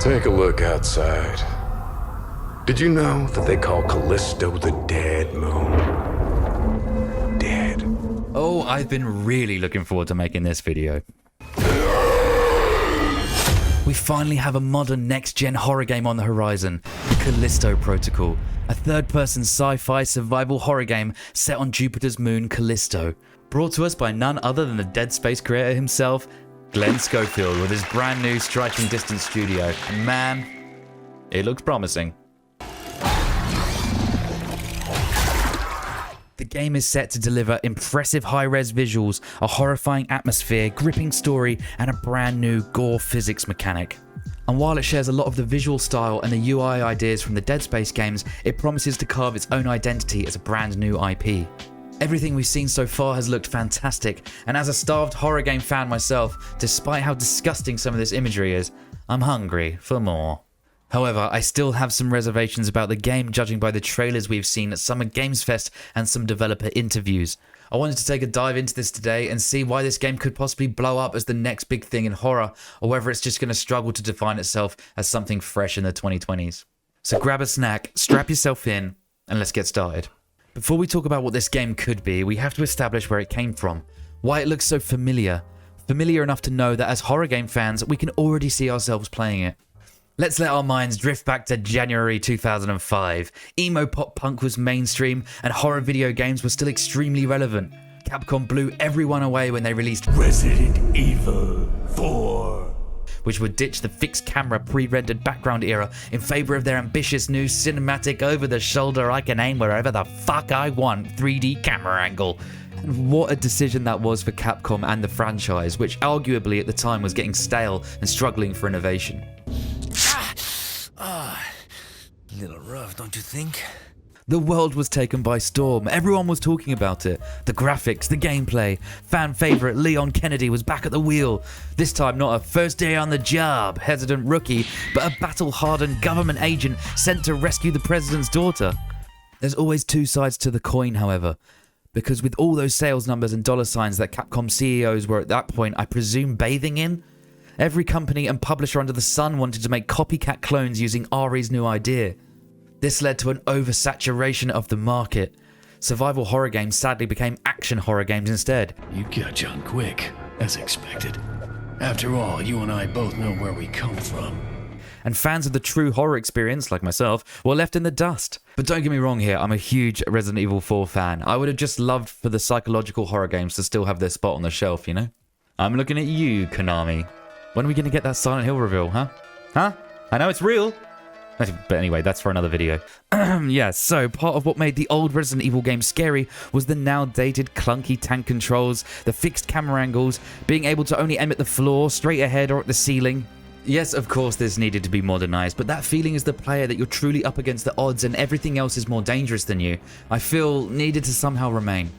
Take a look outside. Did you know that they call Callisto the Dead Moon? Dead. Oh, I've been really looking forward to making this video. We finally have a modern next-gen horror game on the horizon, Callisto Protocol, a third-person sci-fi survival horror game set on Jupiter's moon Callisto. Brought to us by none other than the Dead Space creator himself, Glenn Schofield, with his brand new Striking Distance studio. And man, it looks promising. The game is set to deliver impressive high-res visuals, a horrifying atmosphere, gripping story, and a brand new gore physics mechanic. And while it shares a lot of the visual style and the UI ideas from the Dead Space games, it promises to carve its own identity as a brand new IP. Everything we've seen so far has looked fantastic, and as a starved horror game fan myself, despite how disgusting some of this imagery is, I'm hungry for more. However, I still have some reservations about the game, judging by the trailers we've seen at Summer Games Fest and some developer interviews. I wanted to take a dive into this today and see why this game could possibly blow up as the next big thing in horror, or whether it's just going to struggle to define itself as something fresh in the 2020s. So grab a snack, strap yourself in, and let's get started. Before we talk about what this game could be, we have to establish where it came from, why it looks so familiar enough to know that as horror game fans, we can already see ourselves playing it. Let's let our minds drift back to January 2005. Emo pop punk was mainstream and horror video games were still extremely relevant. Capcom blew everyone away when they released Resident Evil 4, which would ditch the fixed camera pre-rendered background era in favor of their ambitious new cinematic over-the-shoulder I can aim wherever the fuck I want 3D camera angle. And what a decision that was for Capcom and the franchise, which arguably at the time was getting stale and struggling for innovation. A little rough, don't you think? The world was taken by storm. Everyone was talking about it. The graphics, the gameplay. Fan favorite Leon Kennedy was back at the wheel. This time not a first day on the job, hesitant rookie, but a battle-hardened government agent sent to rescue the president's daughter. There's always two sides to the coin, however, because with all those sales numbers and dollar signs that Capcom CEOs were at that point, I presume, bathing in, every company and publisher under the sun wanted to make copycat clones using Ari's new idea. This led to an oversaturation of the market. Survival horror games sadly became action horror games instead. You catch on quick, as expected. After all, you and I both know where we come from. And fans of the true horror experience, like myself, were left in the dust. But don't get me wrong here, I'm a huge Resident Evil 4 fan. I would have just loved for the psychological horror games to still have their spot on the shelf, you know? I'm looking at you, Konami. When are we going to get that Silent Hill reveal, huh? Huh? I know it's real. But anyway, that's for another video. Yeah, so part of what made the old Resident Evil game scary was the now dated clunky tank controls, the fixed camera angles, being able to only aim at the floor, straight ahead or at the ceiling. Yes, of course this needed to be modernized, but that feeling as the player that you're truly up against the odds and everything else is more dangerous than you, I feel needed to somehow remain.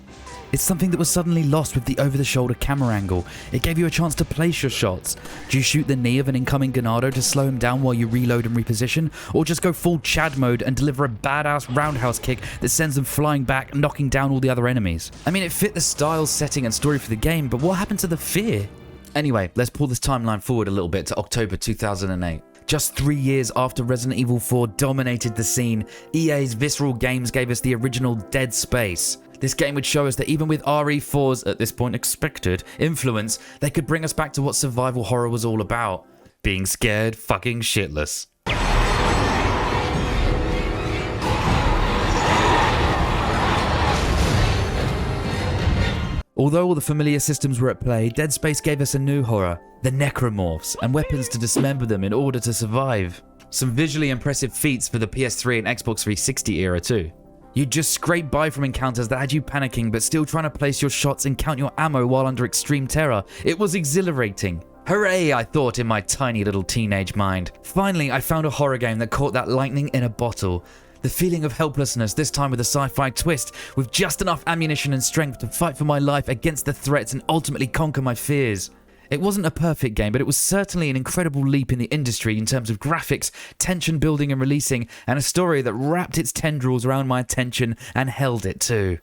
It's something that was suddenly lost with the over-the-shoulder camera angle. It gave you a chance to place your shots. Do you shoot the knee of an incoming Ganado to slow him down while you reload and reposition? Or just go full Chad mode and deliver a badass roundhouse kick that sends them flying back, knocking down all the other enemies? I mean, it fit the style, setting, and story for the game, but what happened to the fear? Anyway, let's pull this timeline forward a little bit to October 2008. Just 3 years after Resident Evil 4 dominated the scene, EA's Visceral Games gave us the original Dead Space. This game would show us that even with RE4's, at this point expected, influence, they could bring us back to what survival horror was all about. Being scared fucking shitless. Although all the familiar systems were at play, Dead Space gave us a new horror, the necromorphs, and weapons to dismember them in order to survive. Some visually impressive feats for the PS3 and Xbox 360 era too. You'd just scrape by from encounters that had you panicking but still trying to place your shots and count your ammo while under extreme terror. It was exhilarating. Hooray, I thought in my tiny little teenage mind. Finally, I found a horror game that caught that lightning in a bottle. The feeling of helplessness, this time with a sci-fi twist, with just enough ammunition and strength to fight for my life against the threats and ultimately conquer my fears. It wasn't a perfect game, but it was certainly an incredible leap in the industry in terms of graphics, tension building and releasing, and a story that wrapped its tendrils around my attention and held it too.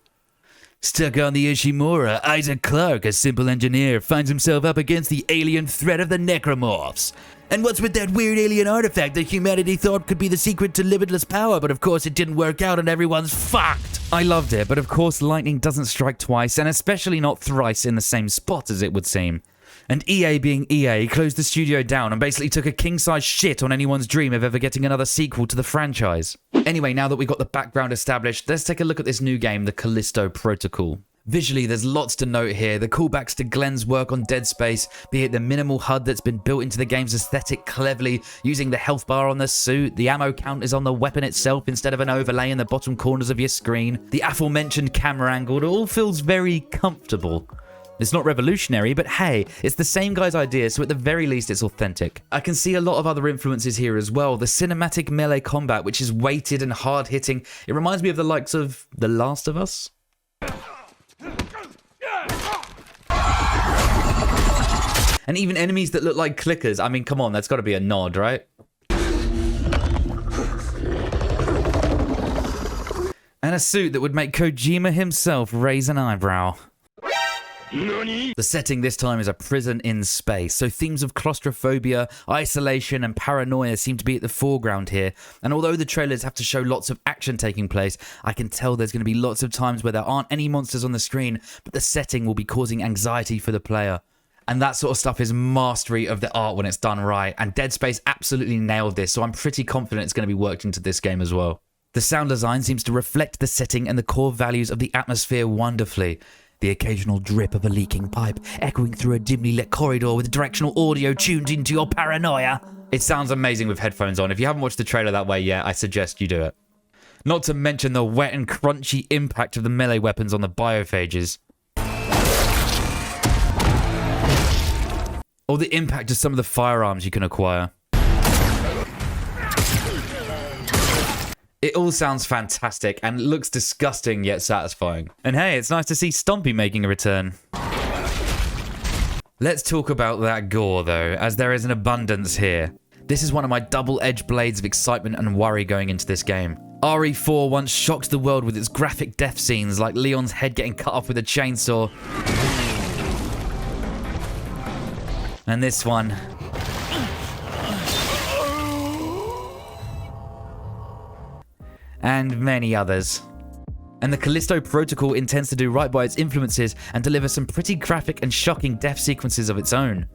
Stuck on the Ishimura, Isaac Clarke, a simple engineer, finds himself up against the alien threat of the necromorphs. And what's with that weird alien artifact that humanity thought could be the secret to limitless power, but of course it didn't work out and everyone's fucked? I loved it, but of course lightning doesn't strike twice, and especially not thrice in the same spot as it would seem. And EA being EA closed the studio down and basically took a king-size shit on anyone's dream of ever getting another sequel to the franchise. Anyway, now that we've got the background established, let's take a look at this new game, the Callisto Protocol. Visually, there's lots to note here. The callbacks to Glenn's work on Dead Space, be it the minimal HUD that's been built into the game's aesthetic cleverly, using the health bar on the suit, the ammo count is on the weapon itself instead of an overlay in the bottom corners of your screen, the aforementioned camera angle, it all feels very comfortable. It's not revolutionary, but hey, it's the same guy's idea, so at the very least it's authentic. I can see a lot of other influences here as well. The cinematic melee combat, which is weighted and hard-hitting, it reminds me of the likes of The Last of Us. And even enemies that look like clickers. I mean, come on, that's got to be a nod, right? And a suit that would make Kojima himself raise an eyebrow. The setting this time is a prison in space, so themes of claustrophobia, isolation, and paranoia seem to be at the foreground here. And although the trailers have to show lots of action taking place, I can tell there's going to be lots of times where there aren't any monsters on the screen, but the setting will be causing anxiety for the player. And that sort of stuff is mastery of the art when it's done right, and Dead Space absolutely nailed this, so I'm pretty confident it's going to be worked into this game as well. The sound design seems to reflect the setting and the core values of the atmosphere wonderfully. The occasional drip of a leaking pipe, echoing through a dimly lit corridor with directional audio tuned into your paranoia. It sounds amazing with headphones on. If you haven't watched the trailer that way yet, I suggest you do it. Not to mention the wet and crunchy impact of the melee weapons on the biophages. Or the impact of some of the firearms you can acquire. It all sounds fantastic and looks disgusting yet satisfying. And hey, it's nice to see Stompy making a return. Let's talk about that gore though, as there is an abundance here. This is one of my double-edged blades of excitement and worry going into this game. RE4 once shocked the world with its graphic death scenes like Leon's head getting cut off with a chainsaw. And this one. And many others. And the Callisto Protocol intends to do right by its influences and deliver some pretty graphic and shocking death sequences of its own.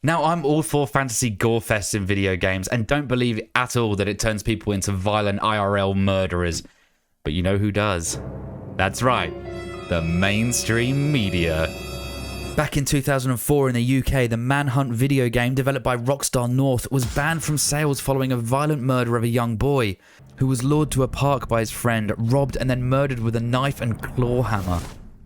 Now, I'm all for fantasy gore fests in video games and don't believe at all that it turns people into violent IRL murderers. But you know who does? That's right, the mainstream media. Back in 2004 in the UK, the Manhunt video game developed by Rockstar North was banned from sales following a violent murder of a young boy who was lured to a park by his friend, robbed and then murdered with a knife and claw hammer.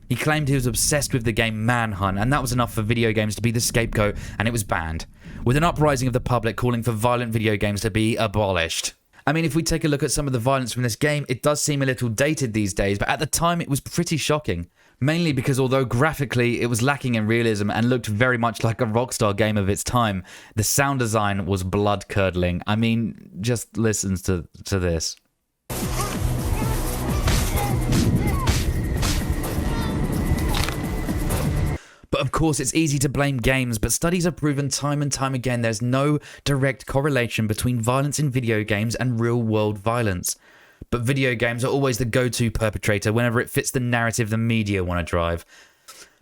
He claimed he was obsessed with the game Manhunt, and that was enough for video games to be the scapegoat, and it was banned, with an uprising of the public calling for violent video games to be abolished. I mean, if we take a look at some of the violence from this game, it does seem a little dated these days, but at the time it was pretty shocking. Mainly because although graphically it was lacking in realism and looked very much like a Rockstar game of its time, the sound design was blood-curdling. I mean, just listen to this. But of course, it's easy to blame games, but studies have proven time and time again there's no direct correlation between violence in video games and real-world violence. But video games are always the go-to perpetrator whenever it fits the narrative the media want to drive.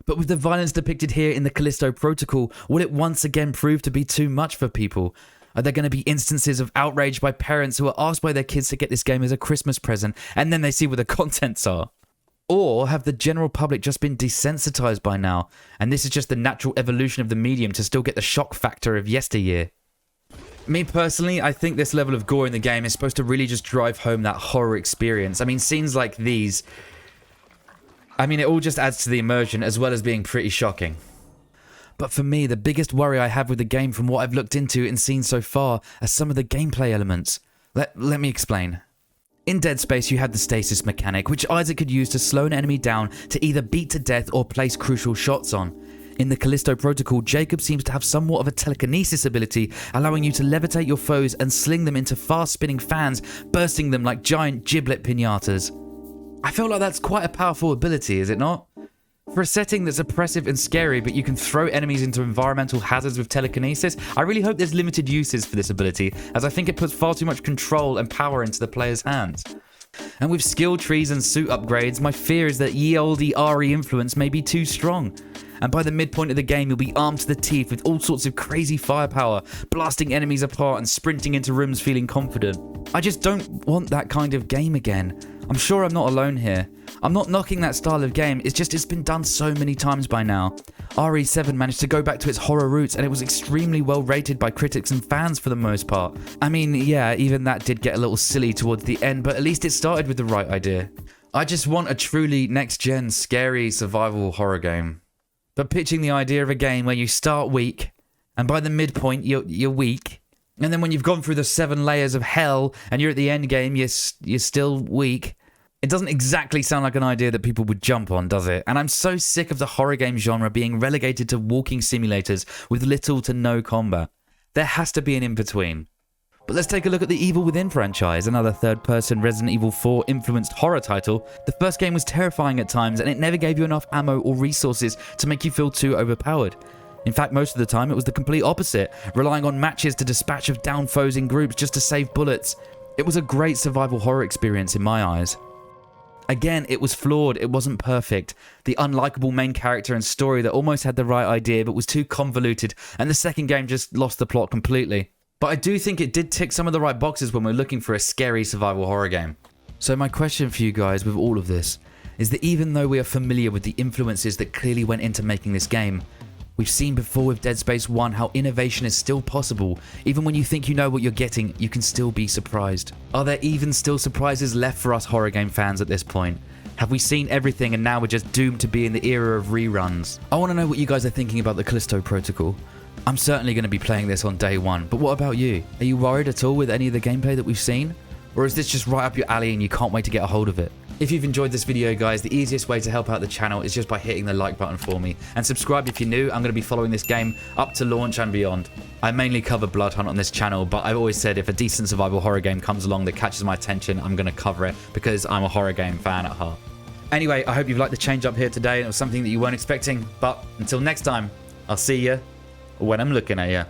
But with the violence depicted here in the Callisto Protocol, will it once again prove to be too much for people? Are there going to be instances of outrage by parents who are asked by their kids to get this game as a Christmas present, and then they see what the contents are? Or have the general public just been desensitized by now, and this is just the natural evolution of the medium to still get the shock factor of yesteryear? Me personally, I think this level of gore in the game is supposed to really just drive home that horror experience. I mean, scenes like these, it all just adds to the immersion as well as being pretty shocking. But for me, the biggest worry I have with the game from what I've looked into and seen so far are some of the gameplay elements. Let me explain. In Dead Space, you had the stasis mechanic, which Isaac could use to slow an enemy down to either beat to death or place crucial shots on. In the Callisto Protocol, Jacob seems to have somewhat of a telekinesis ability, allowing you to levitate your foes and sling them into fast-spinning fans, bursting them like giant giblet piñatas. I feel like that's quite a powerful ability, is it not? For a setting that's oppressive and scary, but you can throw enemies into environmental hazards with telekinesis, I really hope there's limited uses for this ability, as I think it puts far too much control and power into the player's hands. And with skill trees and suit upgrades, my fear is that ye olde RE influence may be too strong. And by the midpoint of the game, you'll be armed to the teeth with all sorts of crazy firepower, blasting enemies apart and sprinting into rooms feeling confident. I just don't want that kind of game again. I'm sure I'm not alone here. I'm not knocking that style of game, it's been done so many times by now. RE7 managed to go back to its horror roots, and it was extremely well rated by critics and fans for the most part. I mean, yeah, even that did get a little silly towards the end, but at least it started with the right idea. I just want a truly next-gen, scary survival horror game. But pitching the idea of a game where you start weak, and by the midpoint you're weak, and then when you've gone through the 7 layers of hell and you're at the end game, you're still weak. It doesn't exactly sound like an idea that people would jump on, does it? And I'm so sick of the horror game genre being relegated to walking simulators with little to no combat. There has to be an in-between. But let's take a look at the Evil Within franchise, another third-person Resident Evil 4 influenced horror title. The first game was terrifying at times, and it never gave you enough ammo or resources to make you feel too overpowered. In fact, most of the time it was the complete opposite, relying on matches to dispatch of down foes in groups just to save bullets. It was a great survival horror experience in my eyes. Again, it was flawed, it wasn't perfect. The unlikable main character and story that almost had the right idea but was too convoluted, and the second game just lost the plot completely. But I do think it did tick some of the right boxes when we're looking for a scary survival horror game. So my question for you guys with all of this is that even though we are familiar with the influences that clearly went into making this game, we've seen before with Dead Space 1 how innovation is still possible. Even when you think you know what you're getting, you can still be surprised. Are there even still surprises left for us horror game fans at this point? Have we seen everything and now we're just doomed to be in the era of reruns? I want to know what you guys are thinking about the Callisto Protocol. I'm certainly going to be playing this on day one, but what about you? Are you worried at all with any of the gameplay that we've seen? Or is this just right up your alley and you can't wait to get a hold of it? If you've enjoyed this video, guys, the easiest way to help out the channel is just by hitting the like button for me. And subscribe if you're new. I'm going to be following this game up to launch and beyond. I mainly cover BLOODHUNT on this channel, but I've always said if a decent survival horror game comes along that catches my attention, I'm going to cover it because I'm a horror game fan at heart. Anyway, I hope you've liked the change up here today and it was something that you weren't expecting. But until next time, I'll see you when I'm looking at you.